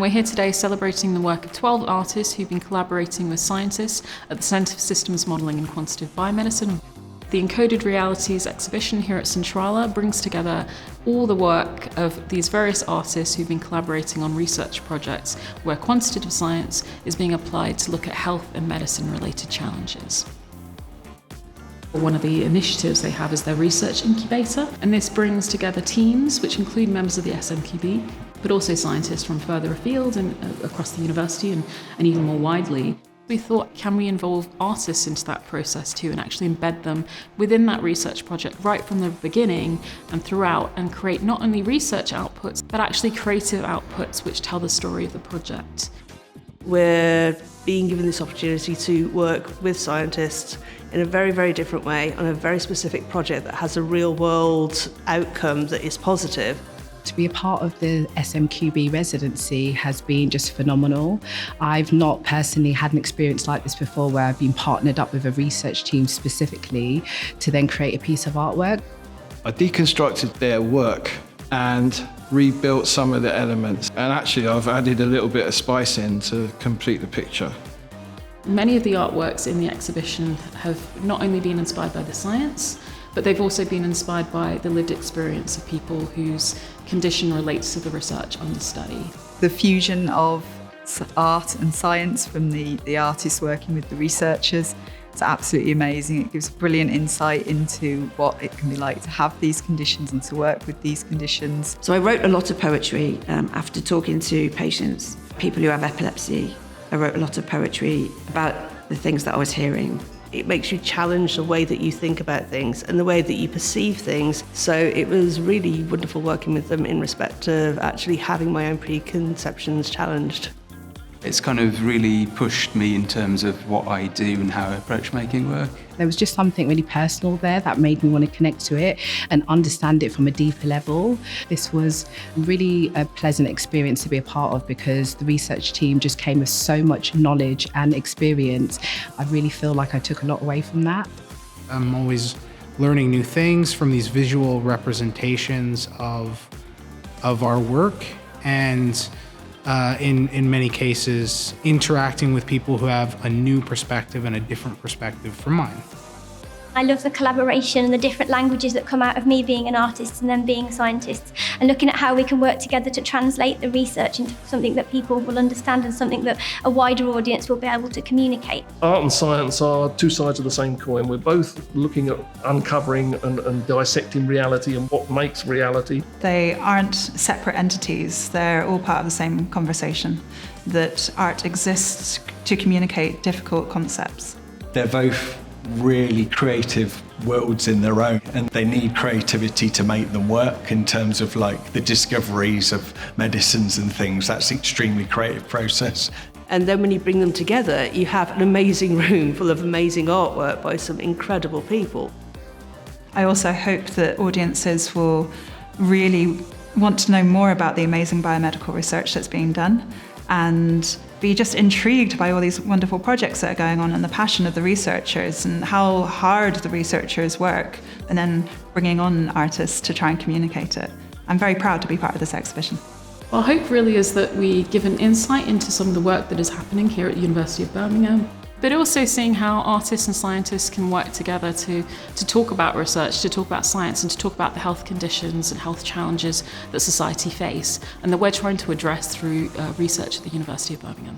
We're here today celebrating the work of 12 artists who've been collaborating with scientists at the Centre for Systems Modelling and Quantitative Biomedicine. The Encoded Realities exhibition here at Centrala brings together all the work of these various artists who've been collaborating on research projects where quantitative science is being applied to look at health and medicine related challenges. One of the initiatives they have is their research incubator, and this brings together teams which include members of the SMQB, but also scientists from further afield and across the university and even more widely. We thought, can we involve artists into that process too and actually embed them within that research project right from the beginning and throughout, and create not only research outputs but actually creative outputs which tell the story of the project. We're being given this opportunity to work with scientists in a very, very different way on a very specific project that has a real world outcome that is positive. To be a part of the SMQB residency has been just phenomenal. I've not personally had an experience like this before where I've been partnered up with a research team specifically to then create a piece of artwork. I deconstructed their work and rebuilt some of the elements, and actually I've added a little bit of spice in to complete the picture. Many of the artworks in the exhibition have not only been inspired by the science, but they've also been inspired by the lived experience of people whose condition relates to the research under study. The fusion of art and science from the artists working with the researchers, it's absolutely amazing. It gives brilliant insight into what it can be like to have these conditions and to work with these conditions. So I wrote a lot of poetry after talking to patients, people who have epilepsy. I wrote a lot of poetry about the things that I was hearing. It makes you challenge the way that you think about things and the way that you perceive things. So it was really wonderful working with them in respect of actually having my own preconceptions challenged. It's kind of really pushed me in terms of what I do and how I approach making work. There was just something really personal there that made me want to connect to it and understand it from a deeper level. This was really a pleasant experience to be a part of because the research team just came with so much knowledge and experience. I really feel like I took a lot away from that. I'm always learning new things from these visual representations of our work, and in many cases, interacting with people who have a new perspective and a different perspective from mine. I love the collaboration and the different languages that come out of me being an artist and then being a scientist, and looking at how we can work together to translate the research into something that people will understand and something that a wider audience will be able to communicate. Art and science are two sides of the same coin. We're both looking at uncovering and dissecting reality and what makes reality. They aren't separate entities, they're all part of the same conversation, that art exists to communicate difficult concepts. They're both really creative worlds in their own, and they need creativity to make them work in terms of like the discoveries of medicines and things. That's an extremely creative process. And then when you bring them together, you have an amazing room full of amazing artwork by some incredible people. I also hope that audiences will really want to know more about the amazing biomedical research that's being done and be just intrigued by all these wonderful projects that are going on and the passion of the researchers and how hard the researchers work, and then bringing on artists to try and communicate it. I'm very proud to be part of this exhibition. Our hope really is that we give an insight into some of the work that is happening here at the University of Birmingham, but also seeing how artists and scientists can work together to talk about research, to talk about science, and to talk about the health conditions and health challenges that society face and that we're trying to address through research at the University of Birmingham.